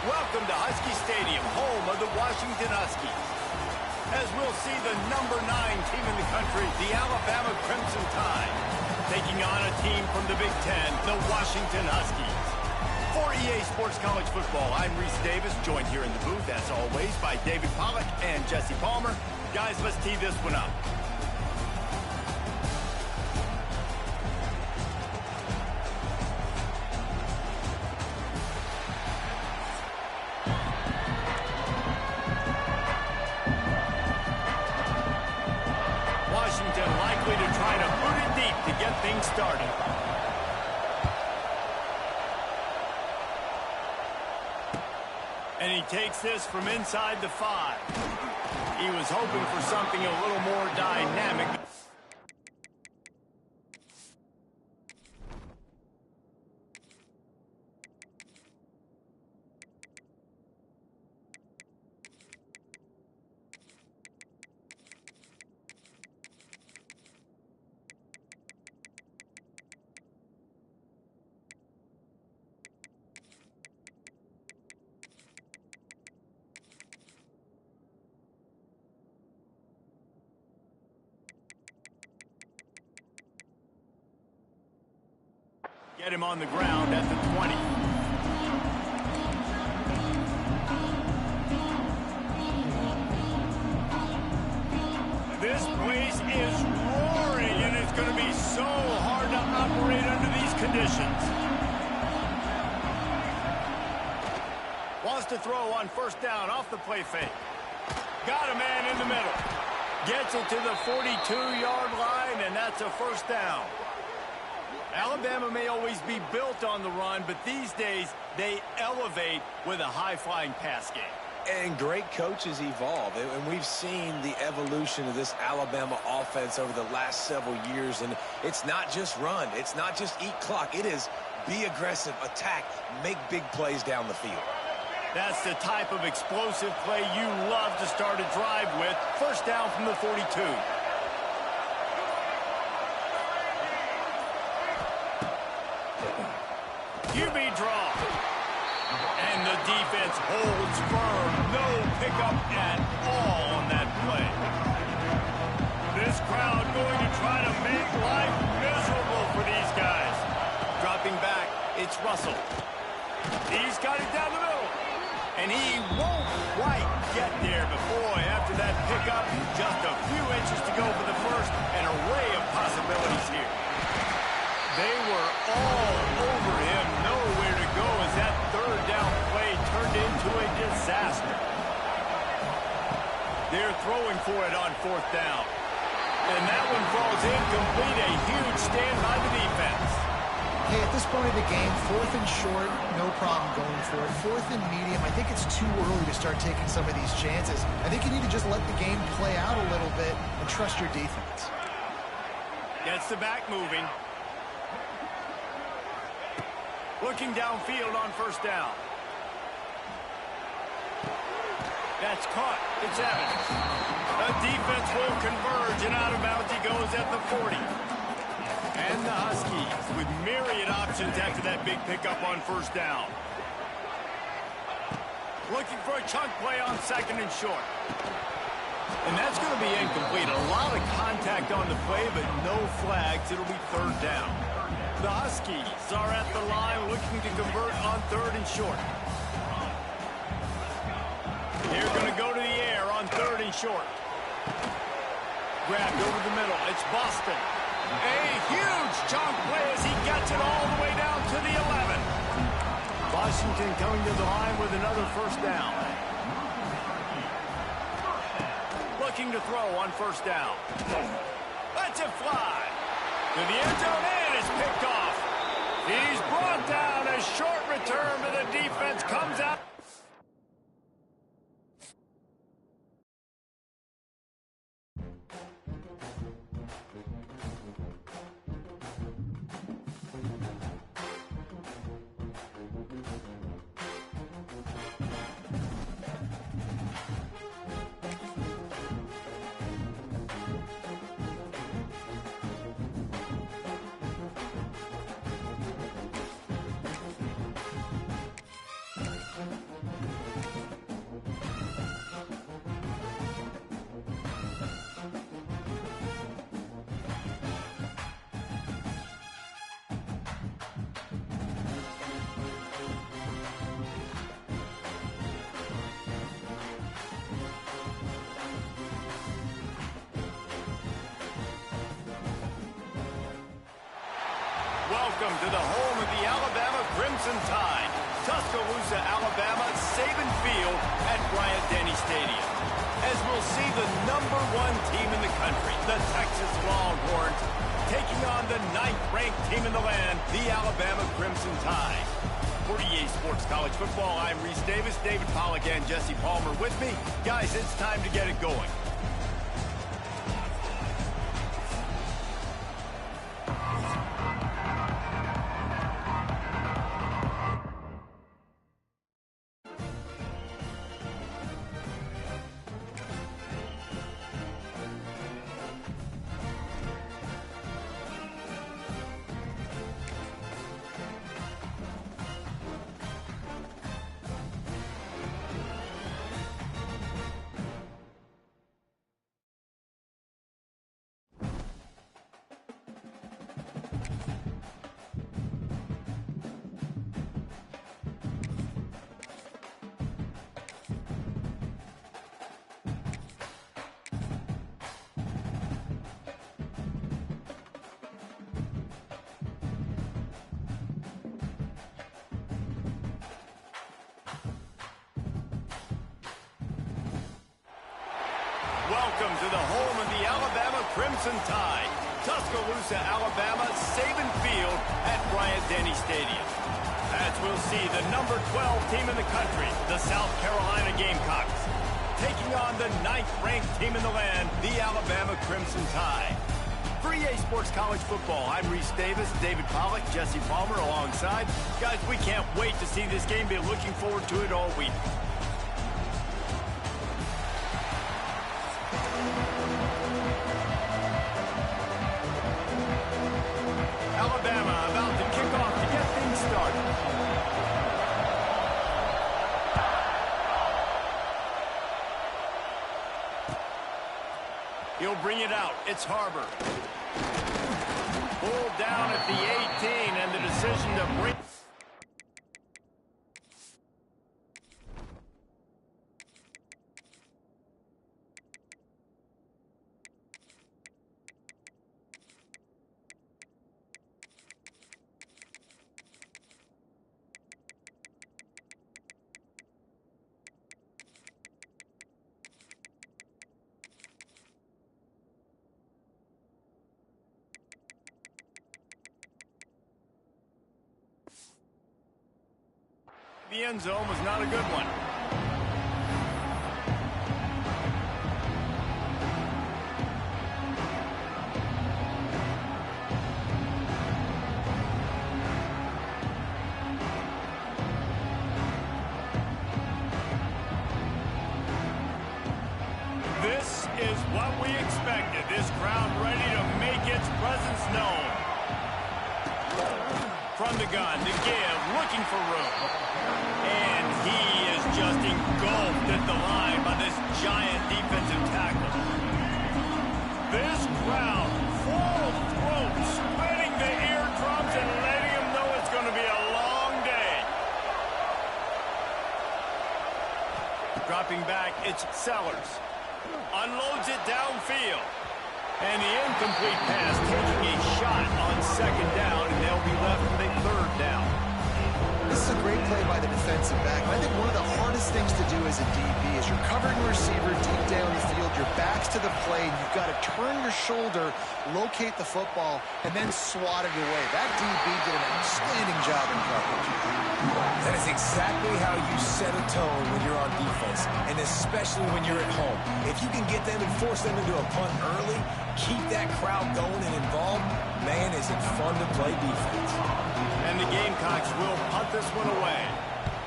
Welcome to Husky Stadium, home of the Washington Huskies. As we'll see the #9 team in the country, the Alabama Crimson Tide, taking on a team from the Big Ten, the Washington Huskies. For EA Sports College Football, I'm Reese Davis, joined here in the booth, as always, by David Pollack and Jesse Palmer. Guys, let's tee this one up. Washington likely to try to put it deep to get things started. And he takes this from inside the 5. He was hoping for something a little more dynamic. Get him on the ground at the 20. This place is roaring, and it's going to be so hard to operate under these conditions. Wants to throw on first down off the play fake. Got a man in the middle. Gets it to the 42-yard line, and that's a first down. Alabama may always be built on the run, but these days they elevate with a high-flying pass game. And great coaches evolve, and we've seen the evolution of this Alabama offense over the last several years, and it's not just run, it's not just eat clock, it is be aggressive, attack, make big plays down the field. That's the type of explosive play you love to start a drive with. First down from the 42. QB draw. And the defense holds firm. No pickup at all on that play. This crowd going to try to make life miserable for these guys. Dropping back, it's Russell. He's got it down the middle. And he won't quite get there. But boy, after that pickup, just a few inches to go for the first. An array of possibilities here. They were all over him, nowhere to go as that third down play turned into a disaster. They're throwing for it on fourth down. And that one falls incomplete, a huge stand by the defense. Hey, at this point of the game, fourth and short, no problem going for it. Fourth and medium, I think it's too early to start taking some of these chances. I think you need to just let the game play out a little bit and trust your defense. Gets the back moving. Looking downfield on first down. That's caught. It's Evans. The defense will converge, and out of bounds he goes at the 40. And the Huskies with myriad options after that big pickup on first down. Looking for a chunk play on second and short. And that's going to be incomplete. A lot of contact on the play, but no flags. It'll be third down. The Huskies are at the line looking to convert on third and short. They're going to go to the air on third and short. Grabbed over the middle. It's Boston. A huge chunk play as he gets it all the way down to the 11. Washington coming to the line with another first down. Looking to throw on first down. Let's it fly. To the end zone, and it's picked off. He's brought down. A short return, but the defense comes out. Welcome to the home of the Alabama Crimson Tide. Tuscaloosa, Alabama, Saban Field at Bryant-Denny Stadium. As we'll see the #1 team in the country, the Texas Longhorns, taking on the 9th-ranked team in the land, the Alabama Crimson Tide. For EA Sports College Football, I'm Reese Davis, David Pollack, and Jesse Palmer with me. Guys, it's time to get it going. Welcome to the home of the Alabama Crimson Tide. Tuscaloosa, Alabama, Saban Field at Bryant-Denny Stadium. As we'll see the #12 team in the country, the South Carolina Gamecocks, taking on the 9th-ranked team in the land, the Alabama Crimson Tide. For EA Sports College Football, I'm Reese Davis, David Pollack, Jesse Palmer alongside. Guys, we can't wait to see this game. Be looking forward to it all week. Alabama about to kick off to get things started. He'll bring it out. It's Harbor. Pulled down at the 18, and the decision to bring... The end zone was not a good one. This is what we expected. This crowd ready to make its presence known. From the gun to give, looking for room. And he is just engulfed at the line by this giant defensive tackle. This crowd full of throat, spreading the eardrums and letting them know it's going to be a long day. Dropping back, it's Sellers. Unloads it downfield. And the incomplete pass taking a shot on 2nd down, and they'll be left with a 3rd down. This is a great play by the defensive back. I think one of the hardest things to do as a DB is you're covering a receiver deep down the field, your back's to the play, and you've got to turn your shoulder, locate the football, and then swat it away. That DB did an outstanding job in coverage. That is exactly how you set a tone when you're on defense, and especially when you're at home. If you can get them and force them into a punt early, keep that crowd going and involved, man, is it fun to play defense. And the Gamecocks will punt this one away.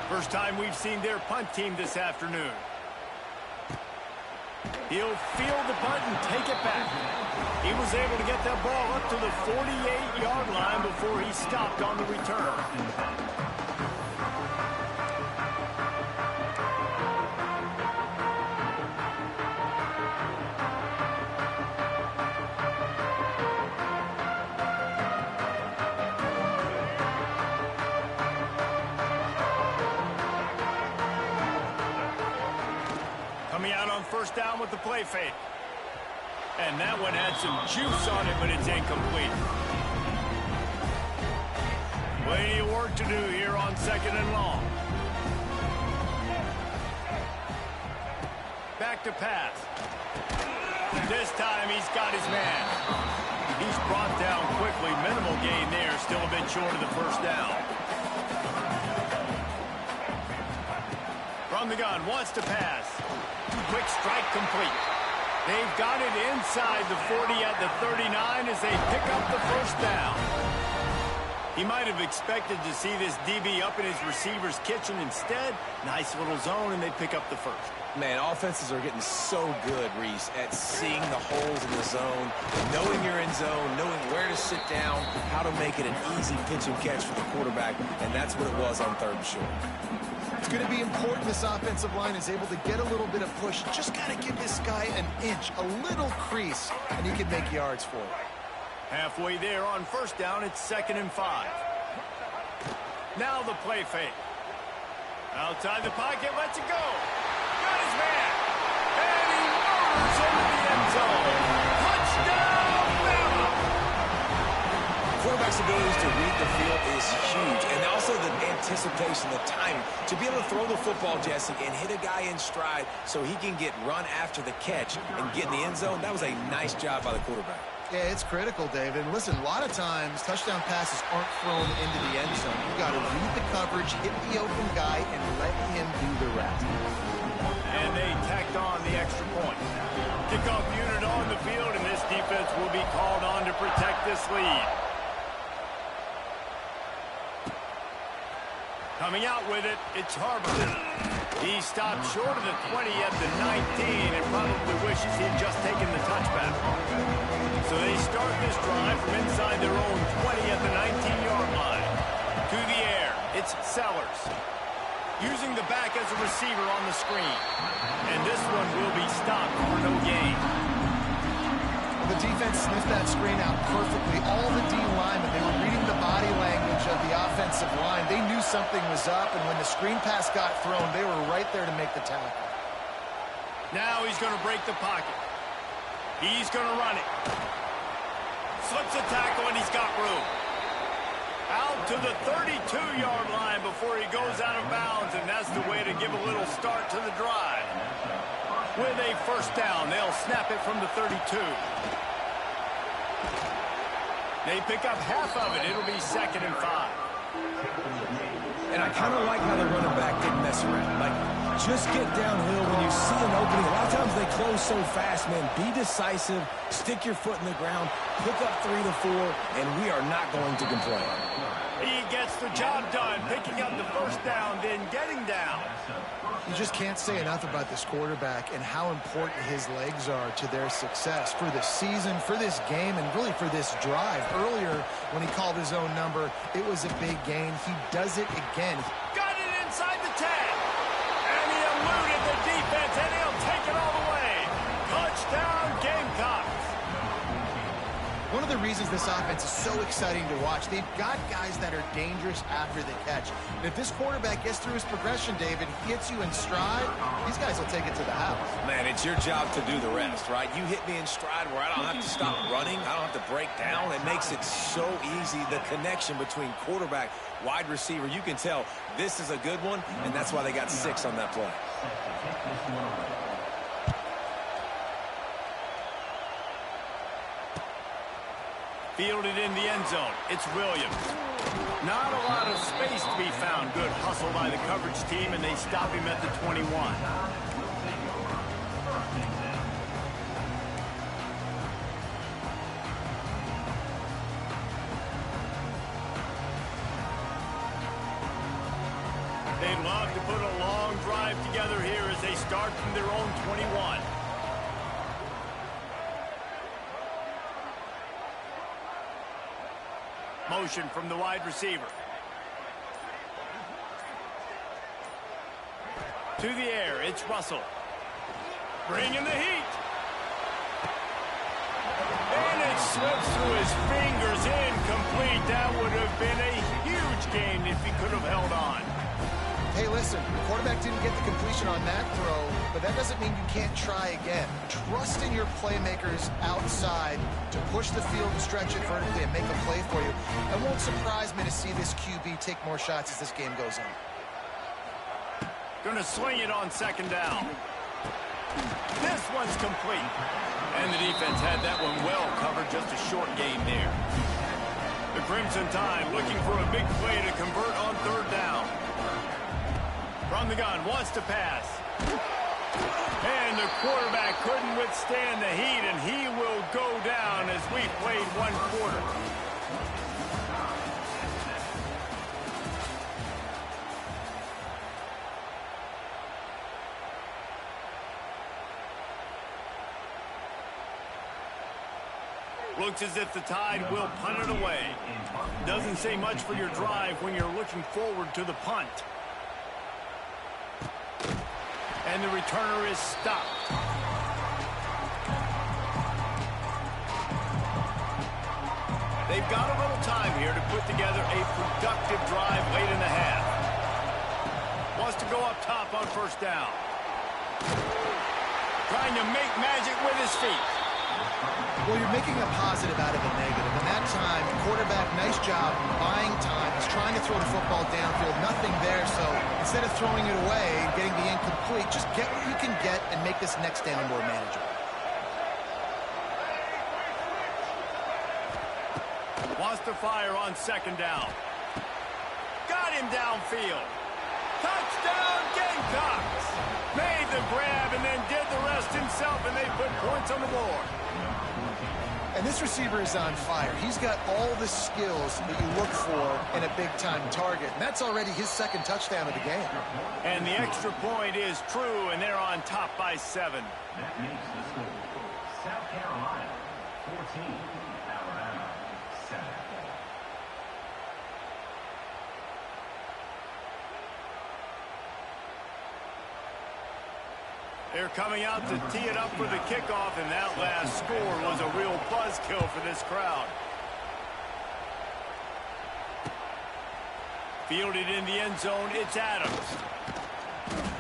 First time we've seen their punt team this afternoon. He'll field the punt and take it back. He was able to get that ball up to the 48-yard line before he stopped on the return. Coming out on 1st down with the play fake. And that one had some juice on it, but it's incomplete. Plenty of work to do here on 2nd and long. Back to pass. This time he's got his man. He's brought down quickly. Minimal gain there. Still a bit short of the first down. From the gun, wants to pass. Quick strike complete. They've got it inside the 40 at the 39 as they pick up the first down. He might have expected to see this DB up in his receiver's kitchen. Instead, nice little zone, and they pick up the first. Man, offenses are getting so good, Reese, at seeing the holes in the zone, knowing you're in zone, knowing where to sit down, how to make it an easy pitch and catch for the quarterback, and that's what it was on 3rd and short. It's going to be important this offensive line is able to get a little bit of push. Just got to give this guy an inch, a little crease, and he can make yards for it. Halfway there on 1st down, it's 2nd and 5. Now the play fake. Outside the pocket, lets it go. Got his man. And he murders into the end zone. Touchdown, Bama! Quarterback's abilities to read the field is huge, and also the anticipation, the timing. To be able to throw the football, Jesse, and hit a guy in stride so he can get run after the catch and get in the end zone, that was a nice job by the quarterback. Yeah, it's critical, David. Listen, a lot of times touchdown passes aren't thrown into the end zone. You've got to read the coverage, hit the open guy, and let him do the rest. And they tacked on the extra point. Kickoff unit on the field, and this defense will be called on to protect this lead. Coming out with it, it's Harbor. He stopped short of the 20 at the 19 and probably wishes he'd just taken the touchback. So they start this drive from inside their own 20 at the 19-yard line. To the air, it's Sellers. Using the back as a receiver on the screen. And this one will be stopped for no gain. The defense sniffed that screen out perfectly. All the D linemen, they were reading the body language of the offensive line. They knew something was up, and when the screen pass got thrown, they were right there to make the tackle. Now he's going to break the pocket. He's going to run it. Slips a tackle, and he's got room. Out to the 32-yard line before he goes out of bounds, and that's the way to give a little start to the drive. With a first down, they'll snap it from the 32. They pick up half of it. It'll be 2nd and 5. And I kind of like how the running back didn't mess around. Like, just get downhill when you see an opening. A lot of times they close so fast, man. Be decisive, stick your foot in the ground, pick up 3 to 4, and we are not going to complain. He gets the job done, picking up the first down, then getting down. You just can't say enough about this quarterback and how important his legs are to their success for the season, for this game, and really for this drive. Earlier, when he called his own number, it was a big gain. He does it again. Got it inside the 10. And he eluded the defense, and he'll take it all the way. Touchdown, Gamecocks. One of the reasons this offense is so exciting to watch, they've got guys that are dangerous after the catch. And if this quarterback gets through his progression, David, gets you in stride, these guys will take it to the house. Man, it's your job to do the rest, right? You hit me in stride where I don't have to stop running. I don't have to break down. It makes it so easy, the connection between quarterback, wide receiver. You can tell this is a good one, and that's why they got 6 on that play. Fielded in the end zone. It's Williams. Not a lot of space to be found. Good hustle by the coverage team, and they stop him at the 21. They'd love to put a long drive together here as they start from their own 21. Motion from the wide receiver. To the air, it's Russell. Bringing the heat. And it slips through his fingers, incomplete. That would have been a huge gain if he could have held on. hey, listen, the quarterback didn't get the completion on that throw, but that doesn't mean you can't try again. Trust in your playmakers outside to push the field and stretch it vertically and make a play for you. It won't surprise me to see this QB take more shots as this game goes on. Going to swing it on second down. This one's complete. And the defense had that one well covered, just a short gain there. The Crimson Tide looking for a big play to convert on third down. From the gun, wants to pass. And the quarterback couldn't withstand the heat, and he will go down as we played one quarter. Looks as if the Tide will punt it away. Doesn't say much for your drive when you're looking forward to the punt. And the returner is stopped. They've got a little time here to put together a productive drive late in the half. Wants to go up top on first down. Trying to make magic with his feet. Well, you're making a positive out of a negative. And that time, quarterback, nice job buying time. He's trying to throw the football downfield. Nothing there, so instead of throwing it away and getting the incomplete, just get what you can get and make this next down more manageable. Wants to fire on second down. Got him downfield. Touchdown, Gamecocks! Made the grab and then did the rest himself, and they put points on the board. And this receiver is on fire. He's got all the skills that you look for in a big-time target. And that's already his second touchdown of the game. And the extra point is true, and they're on top by 7. That makes the score South Carolina 14, Alabama 7. They're coming out to tee it up for the kickoff, and that last score was a real buzzkill for this crowd. Fielded in the end zone, it's Adams.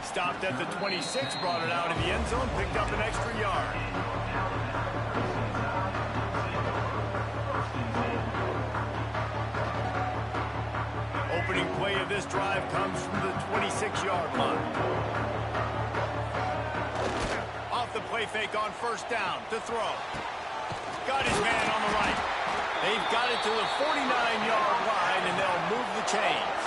Stopped at the 26, brought it out of the end zone, picked up an extra yard. Opening play of this drive comes from the 26-yard line. The play fake on first down to throw. Got his man on the right. They've got it to the 49-yard line, and they'll move the chains.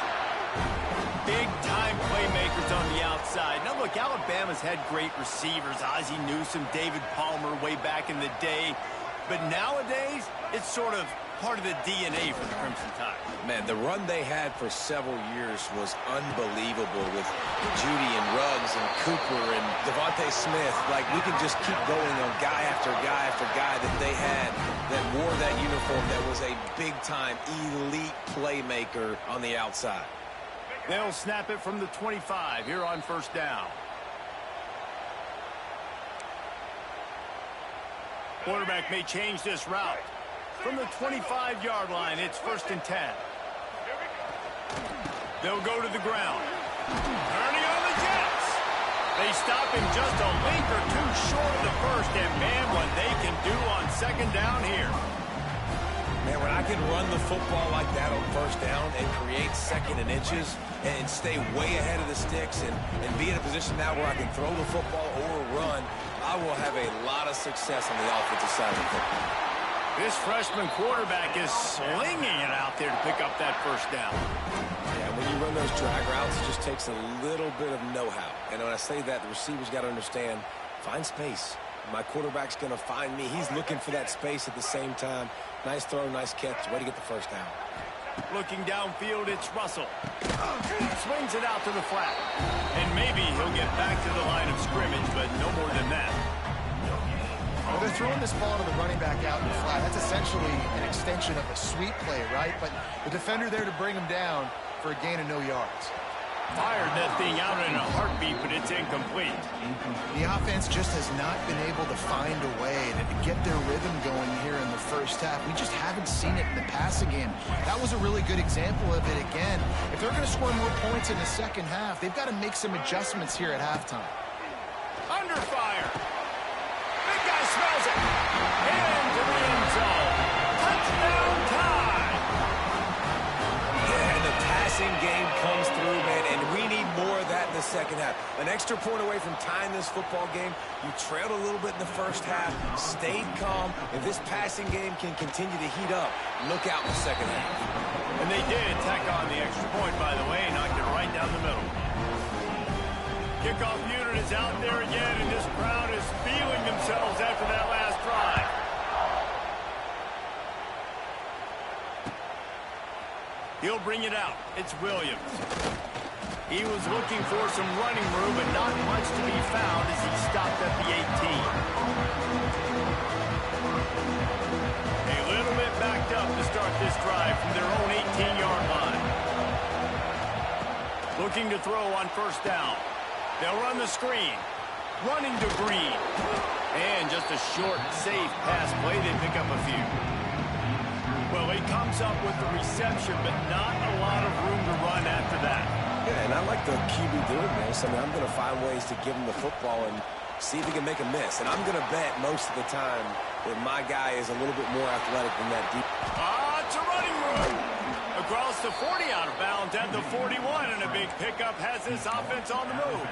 Big-time playmakers on the outside. Now, look, Alabama's had great receivers. Ozzie Newsome, David Palmer way back in the day. But nowadays, it's sort of part of the DNA for the Crimson Tide. Man, the run they had for several years was unbelievable with Judy and Ruggs and Cooper and Devontae Smith. Like, we can just keep going on guy after guy after guy that they had that wore that uniform that was a big-time elite playmaker on the outside. They'll snap it from the 25 here on first down. Quarterback may change this route. From the 25-yard line, it's 1st and 10. They'll go to the ground. Turning on the Jets. They stop him just a link or two short of the first, and man, what they can do on second down here. Man, when I can run the football like that on first down and create second and inches and stay way ahead of the sticks and be in a position now where I can throw the football or run, I will have a lot of success on the offensive side of the football. This freshman quarterback is slinging it out there to pick up that first down. Yeah, when you run those drag routes, it just takes a little bit of know-how. And when I say that, the receiver's got to understand, find space. My quarterback's going to find me. He's looking for that space at the same time. Nice throw, nice catch. Way to get the first down. Looking downfield, it's Russell. Swings it out to the flat. And maybe he'll get back to the line of scrimmage, but no more than that. Well, they're throwing this ball to the running back out in the flat. That's essentially an extension of a sweep play, right? But the defender there to bring him down for a gain of no yards. Fired that thing out in a heartbeat, but it's incomplete. The offense just has not been able to find a way to get their rhythm going here in the first half. We just haven't seen it in the passing game. That was a really good example of it again. If they're going to score more points in the second half, they've got to make some adjustments here at halftime. Under fire. Big guy smells it. Into the end zone. Touchdown time. Yeah, and the passing game comes through, man, and we need more of that in the second half. An extra point away from tying this football game. You trailed a little bit in the first half, stayed calm. If this passing game can continue to heat up, look out in the second half. And they did tack on the extra point, by the way, knocked it right down the middle. Kickoff unit is out there again, and this crowd is feeling themselves after that last drive. He'll bring it out. It's Williams. He was looking for some running room, but not much to be found as he stopped at the 18. A little bit backed up to start this drive from their own 18-yard line. Looking to throw on first down. They'll run the screen. Running to Green. And just a short, safe pass play. They pick up a few. Well, he comes up with the reception, but not a lot of room to run after that. Yeah, and I like the QB doing this. I mean, I'm going to find ways to give him the football and see if he can make a miss. And I'm going to bet most of the time that my guy is a little bit more athletic than that deep. It's a running room. Across the 40, out of bounds at the 41, and a big pickup has this offense on the move.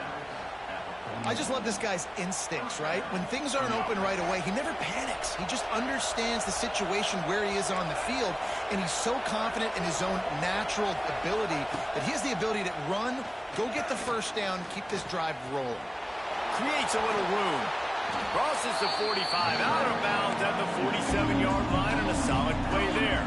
I just love this guy's instincts, right? When things aren't open right away, he never panics. He just understands the situation where he is on the field, and he's so confident in his own natural ability that he has the ability to run, go get the first down, keep this drive rolling. Creates a little room. Crosses the 45, out of bounds at the 47-yard line, and a solid play there.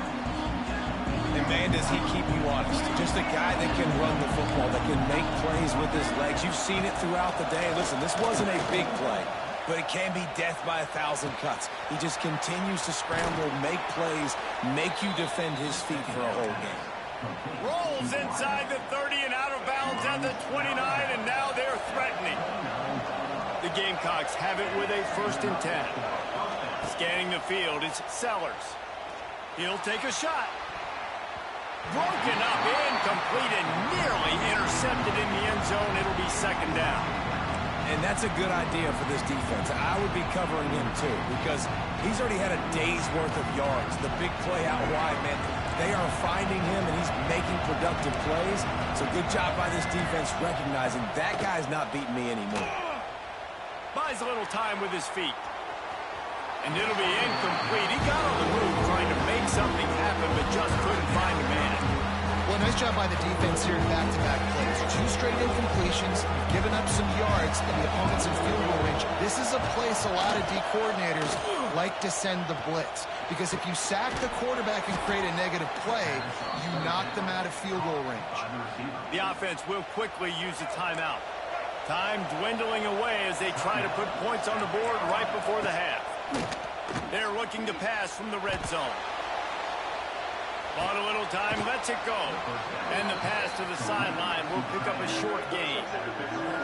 And, man, does he keep you honest. Just a guy that can run the football, that can make plays with his legs. You've seen it throughout the day. Listen, this wasn't a big play, but it can be death by 1,000 cuts. He just continues to scramble, make plays, make you defend his feet for a whole game. Rolls inside the 30 and out of bounds at the 29, and now they're threatening. The Gamecocks have it with a 1st and 10. Scanning the field is Sellers. He'll take a shot. Broken up, incomplete, and nearly intercepted in the end zone. It'll be 2nd down. And that's a good idea for this defense. I would be covering him, too, because he's already had a day's worth of yards. The big play out wide, man, they are finding him, and he's making productive plays. So good job by this defense recognizing that guy's not beating me anymore. Buys a little time with his feet. And it'll be incomplete. He got on the move trying to make something happen, but just couldn't find a man. Well, nice job by the defense here in back-to-back plays. 2 straight incompletions, giving up some yards, and the opponent's in field goal range. This is a place a lot of D coordinators like to send the blitz, because if you sack the quarterback and create a negative play, you knock them out of field goal range. The offense will quickly use a timeout. Time dwindling away as they try to put points on the board right before the half. They're looking to pass from the red zone. Bought a little time, lets it go. And the pass to the sideline will pick up a short gain.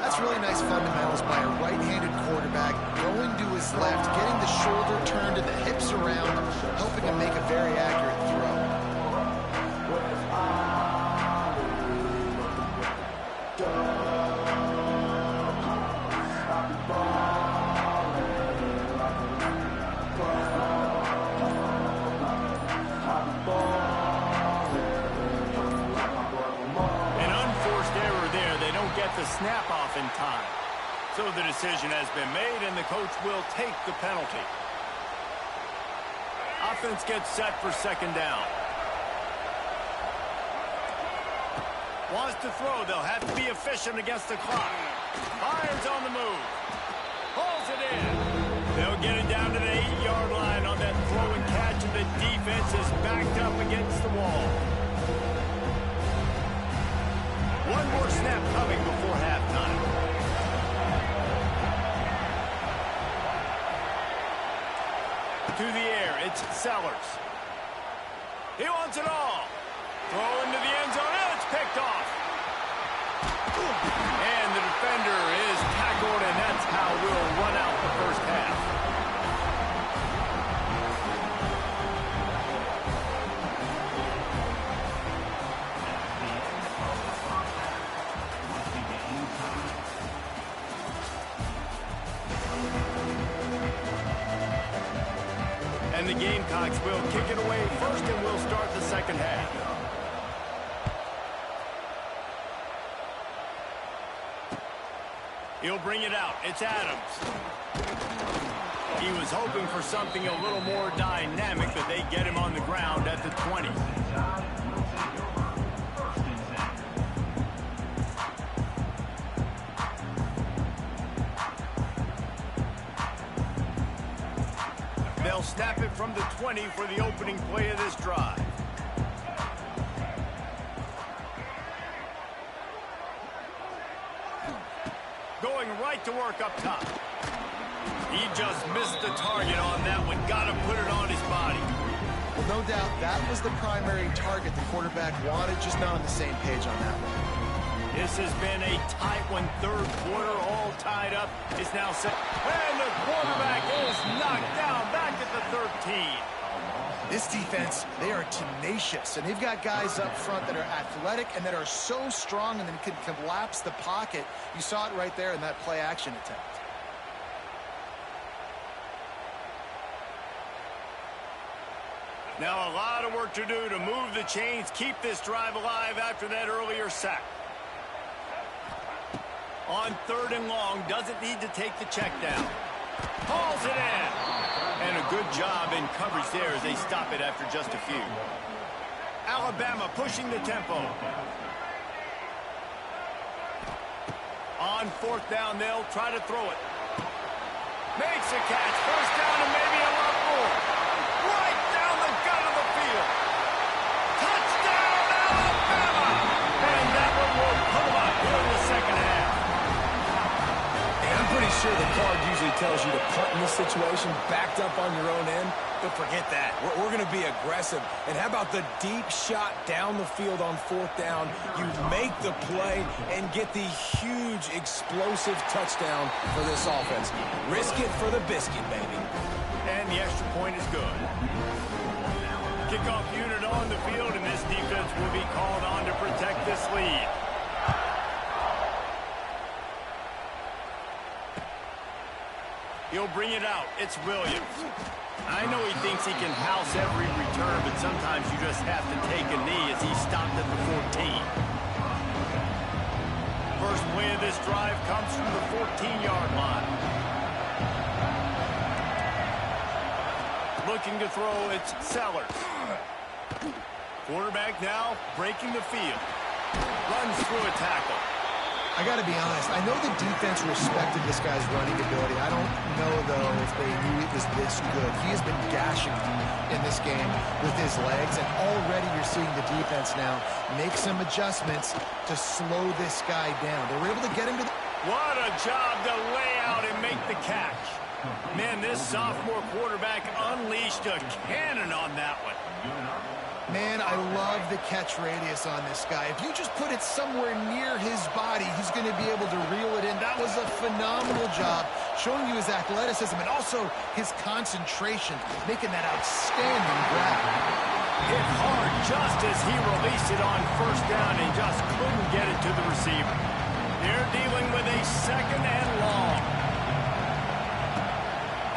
That's really nice fundamentals by a right-handed quarterback, going to his left, getting the shoulder turned and the hips around, helping him make a very accurate throw. The snap off in time. So the decision has been made, and the coach will take the penalty. Offense gets set for 2nd down. Wants to throw. They'll have to be efficient against the clock. Fires on the move. Pulls it in. They'll get it down to the 8-yard line on that throw and catch, and the defense is backed up against the wall. One more snap coming before halftime. To the air, it's Sellers. He wants it all. Throw into the end zone, and it's picked off. And the defender is tackled, and that's how we'll run out the first half. And the Gamecocks will kick it away first, and we'll start the second half. He'll bring it out. It's Adams. He was hoping for something a little more dynamic, but they get him on the ground at the 20. They'll snap it from the 20 for the opening play of this drive. Going right to work up top. He just missed the target on that one. Got to put it on his body. Well, no doubt that was the primary target the quarterback wanted, just not on the same page on that one. This has been a tight one. Third quarter, all tied up. It's now set. And the quarterback is knocked down back at the 13. This defense, they are tenacious, and they've got guys up front that are athletic and that are so strong and then can collapse the pocket. You saw it right there in that play-action attempt. Now a lot of work to do to move the chains, keep this drive alive after that earlier sack. On third and long, doesn't need to take the check down. Hauls it in. And a good job in coverage there as they stop it after just a few. Alabama pushing the tempo. On fourth down, they'll try to throw it. Makes a catch. First down and maybe a lot more. Right down the gut of the field. Touchdown, Alabama! And that one will put them up here in the second half. I'm pretty sure the card usually tells you to punt in this situation, backed up on your own end, but forget that. We're going to be aggressive. And how about the deep shot down the field on fourth down? You make the play and get the huge explosive touchdown for this offense. Risk it for the biscuit, baby. And the extra point is good. Kickoff unit on the field, and this defense will be called on to protect this lead. He'll bring it out. It's Williams. I know he thinks he can house every return, but sometimes you just have to take a knee as he stopped at the 14. First play of this drive comes from the 14-yard line. Looking to throw, it's Sellers. Quarterback now breaking the field. Runs through a tackle. I got to be honest, I know the defense respected this guy's running ability. I don't know, though, if they knew it was this good. He has been gashing in this game with his legs, and already you're seeing the defense now make some adjustments to slow this guy down. They were able to get him to the... What a job to lay out and make the catch. Man, this sophomore quarterback unleashed a cannon on that one. Man, I love the catch radius on this guy. If you just put it somewhere near his body, he's going to be able to reel it in. That was a phenomenal job, showing you his athleticism and also his concentration, making that outstanding grab. Hit hard just as he released it on first down and just couldn't get it to the receiver. They're dealing with a second and long.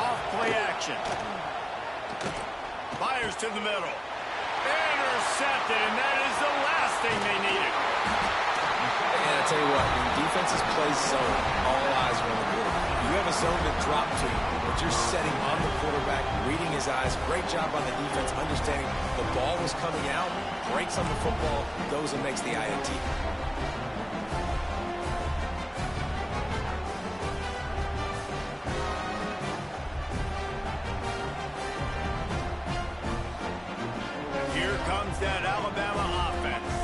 Off play action. Fires to the middle. Intercepted, and that is the last thing they needed. And I tell you what, when defenses play zone, all eyes are on the quarterback. You have a zone to drop to, but you're setting on the quarterback, reading his eyes. Great job on the defense, understanding the ball was coming out, breaks on the football, goes and makes the INT. That Alabama offense.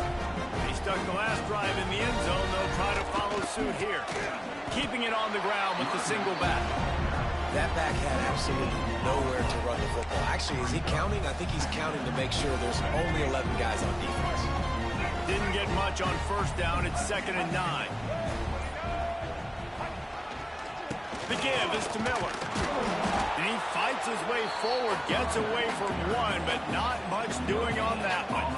They stuck the last drive in the end zone. They'll try to follow suit here. Keeping it on the ground with the single back. That back had absolutely nowhere to run the football. Actually, is he counting? I think he's counting to make sure there's only 11 guys on defense. Didn't get much on first down. It's 2nd and 9. The give is to Miller. And he fights his way forward, gets away from one, but not much doing on that one.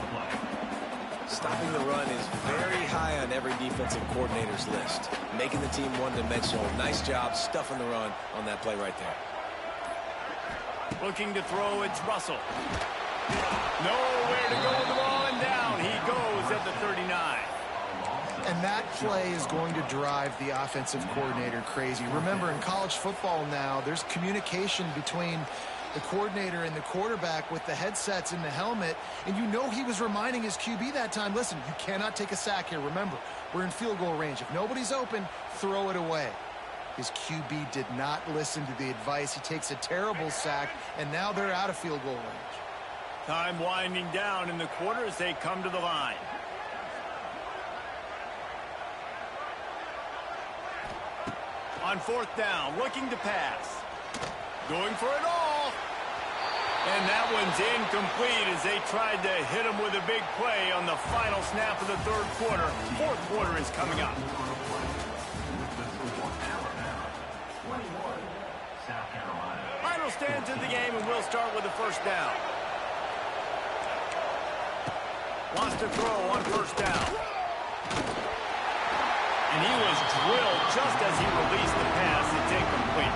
Stopping the run is very high on every defensive coordinator's list. Making the team one-dimensional. Nice job stuffing the run on that play right there. Looking to throw, it's Russell. Nowhere to go with the ball, and down he goes at the 39. And that play is going to drive the offensive coordinator crazy. Remember, in college football now, there's communication between the coordinator and the quarterback with the headsets in the helmet, and you know he was reminding his QB that time, listen, you cannot take a sack here. Remember, we're in field goal range. If nobody's open, throw it away. His QB did not listen to the advice. He takes a terrible sack, and now they're out of field goal range. Time winding down in the quarter as they come to the line. On fourth down, looking to pass. Going for it all. And that one's incomplete as they tried to hit him with a big play on the final snap of the third quarter. Fourth quarter is coming up. Final stands in the game, and we'll start with the first down. Wants to throw on first down. And he was drilled just as he released the pass. It's incomplete.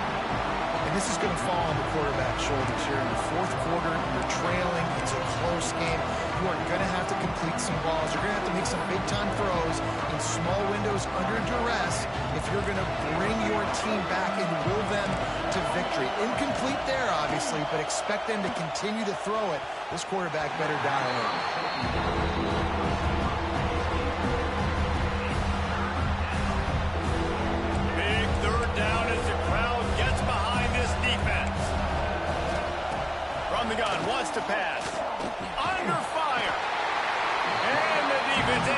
And this is going to fall on the quarterback's shoulders here in the fourth quarter. You're trailing. It's a close game. You are going to have to complete some balls. You're going to have to make some big-time throws in small windows under duress if you're going to bring your team back and will them to victory. Incomplete there, obviously, but expect them to continue to throw it. This quarterback better dial in. Down as the crowd gets behind this defense. From the gun, wants to pass. Under fire. And the defense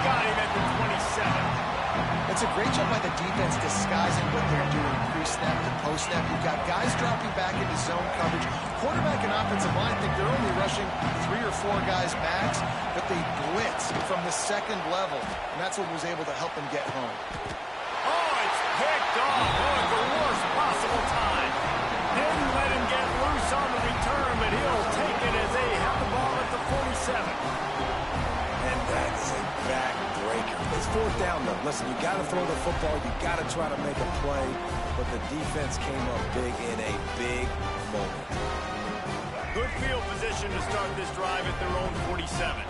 got him at the 27. It's a great job by the defense disguising what they're doing. Pre-snap to post-snap. You've got guys dropping back into zone coverage. Quarterback and offensive line think they're only rushing 3 or 4 guys max, but they blitz from the second level, and that's what was able to help them get home. Picked off at the worst possible time. Didn't let him get loose on the return, but he'll take it as they have the ball at the 47. And that is a backbreaker. It's fourth down, though. Listen, you got to throw the football. You got to try to make a play, but the defense came up big in a big moment. Good field position to start this drive at their own 47.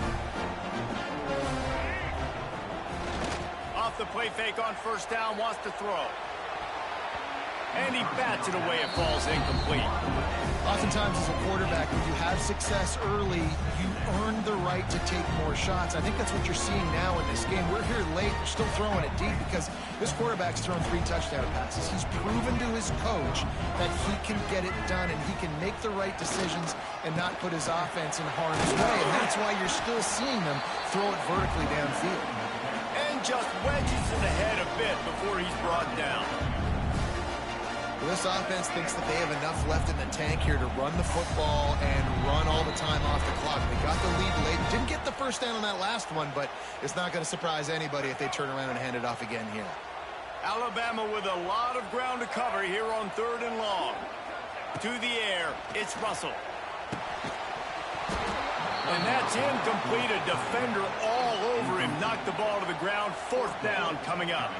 Off the play fake on first down, wants to throw. And he bats it away. It falls incomplete. Oftentimes as a quarterback, when you have success early, you earn the right to take more shots. I think that's what you're seeing now in this game. We're here late. We're still throwing it deep because this quarterback's thrown 3 touchdown passes. He's proven to his coach that he can get it done and he can make the right decisions and not put his offense in harm's way. And that's why you're still seeing them throw it vertically downfield. And just wedges it ahead a bit before he's brought down. Well, this offense thinks that they have enough left in the tank here to run the football and run all the time off the clock. They got the lead late. Didn't get the first down on that last one, but it's not going to surprise anybody if they turn around and hand it off again here. Alabama with a lot of ground to cover here on 3rd and long. To the air, it's Russell. And that's incomplete. A defender all over him. Knocked the ball to the ground. 4th down coming up.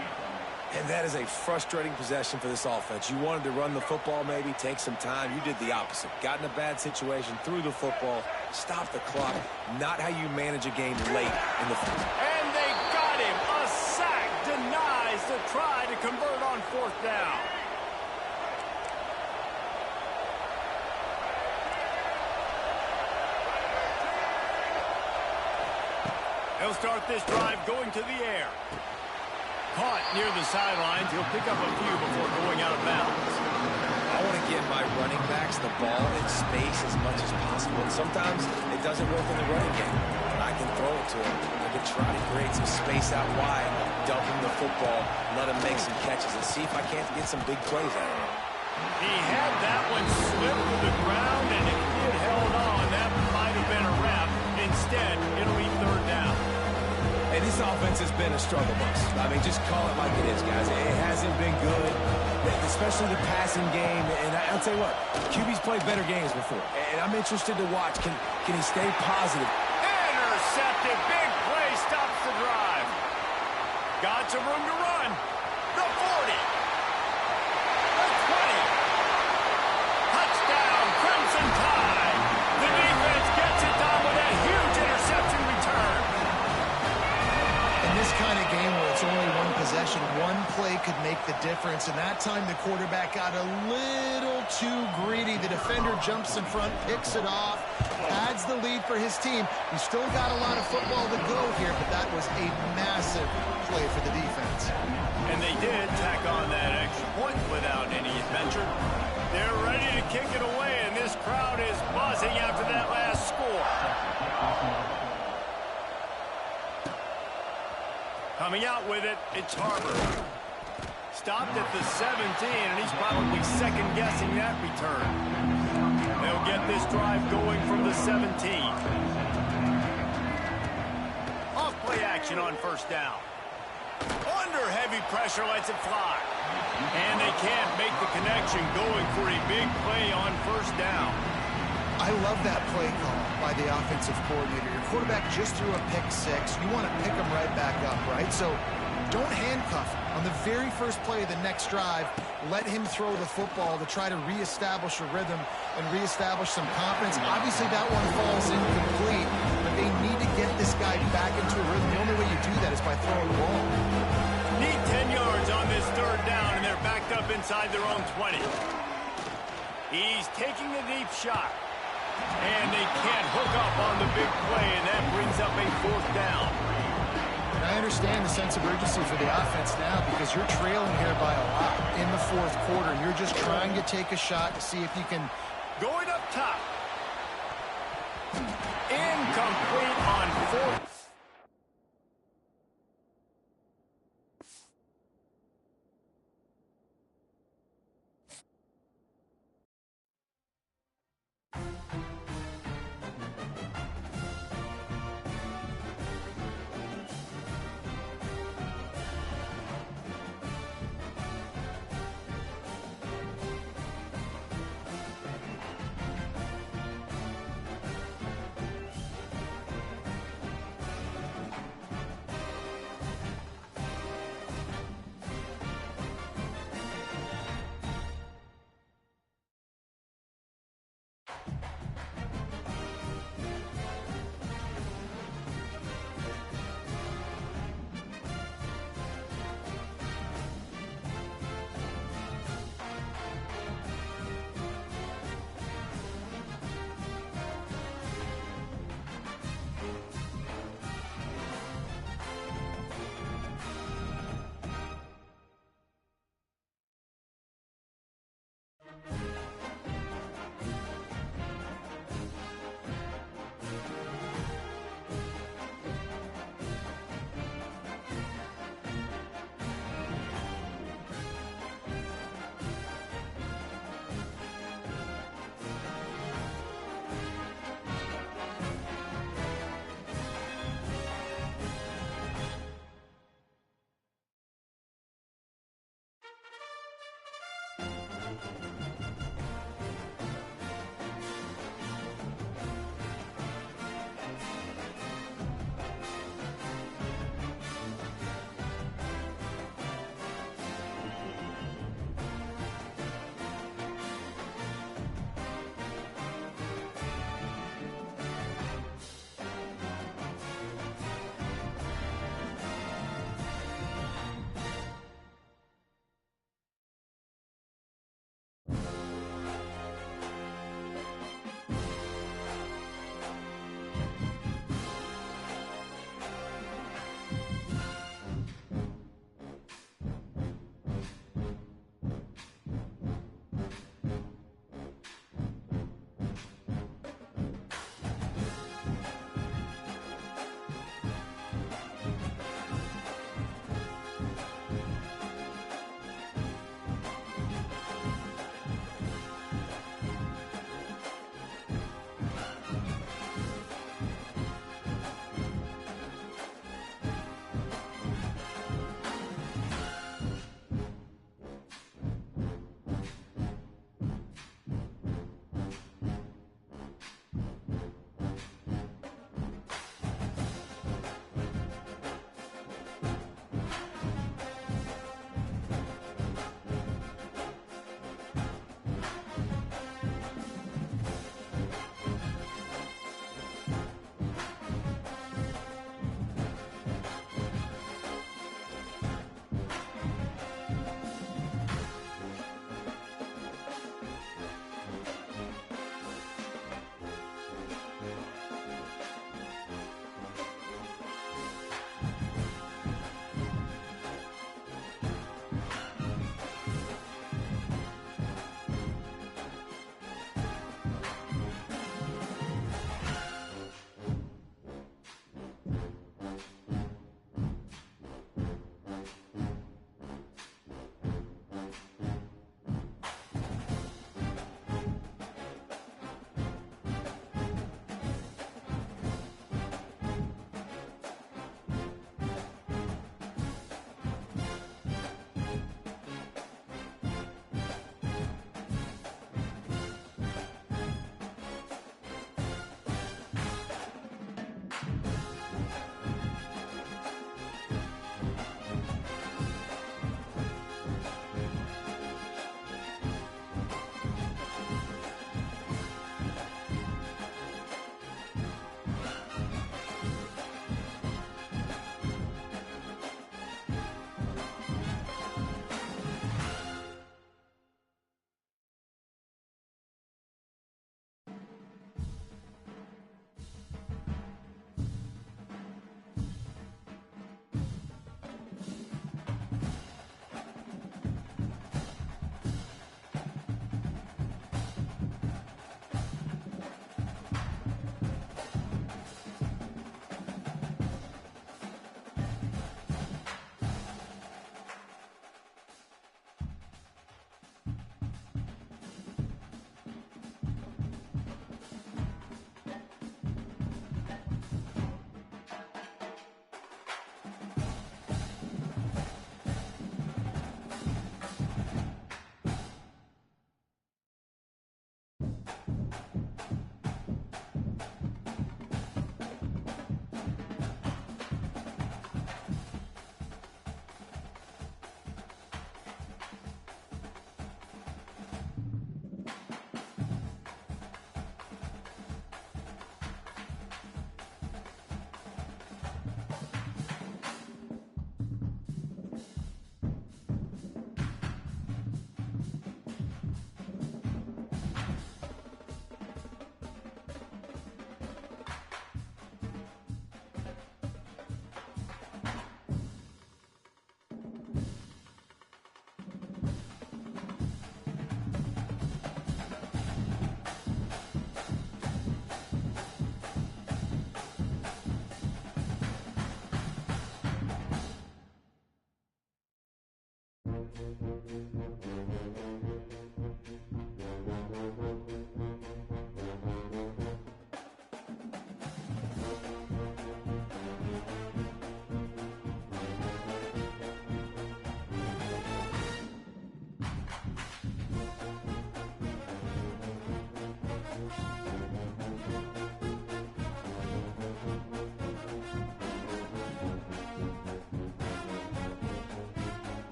And that is a frustrating possession for this offense. You wanted to run the football, maybe take some time. You did the opposite. Got in a bad situation, threw the football, stopped the clock. Not how you manage a game late in the football. And they got him. A sack denies the try to convert on 4th down. He'll start this drive going to the air. Caught near the sidelines. He'll pick up a few before going out of bounds. I want to get my running backs the ball in space as much as possible. And sometimes it doesn't work in the running game. But I can throw it to him. I can try to create some space out wide, dump him the football, let him make some catches, and see if I can't get some big plays out of him. He had that one slip to the ground, and if he had held on, that might have been a wrap. Instead, it'll be 3rd down. And this offense has been a struggle bus. I mean, just call it like it is, guys. It hasn't been good. This especially the passing game. And I'll tell you what, QB's played better games before. And I'm interested to watch. Can he stay positive? Intercepted. Big play stops the drive. Got some room to run. The 40. The 20. Touchdown, Crimson Tide. The defense gets it done with a huge interception return. In this kind of game where it's only one possession, one play could make the difference. And that time the quarterback got a little too greedy. The defender jumps in front, picks it off, adds the lead for his team. He's still got a lot of football to go here, but that was a massive play for the defense. And they did tack on that extra point without any adventure. They're ready to kick it away, and this crowd is buzzing after that last score. Coming out with it, it's Harbor. Stopped at the 17, and he's probably second-guessing that return. They'll get this drive going from the 17. Off-play action on first down. Under heavy pressure, lets it fly. And they can't make the connection, going for a big play on first down. I love that play call by the offensive coordinator. Your quarterback just threw a pick six. You want to pick him right back up, right? So don't handcuff him. On the very first play of the next drive, let him throw the football to try to reestablish a rhythm and reestablish some confidence. Obviously, that one falls incomplete, but they need to get this guy back into a rhythm. The only way you do that is by throwing the ball. Need 10 yards on this third down, and they're backed up inside their own 20. He's taking a deep shot. And they can't hook up on the big play, and that brings up a fourth down. And I understand the sense of urgency for the offense now because you're trailing here by a lot in the fourth quarter. You're just trying to take a shot to see if you can. Going up top. Incomplete on fourth.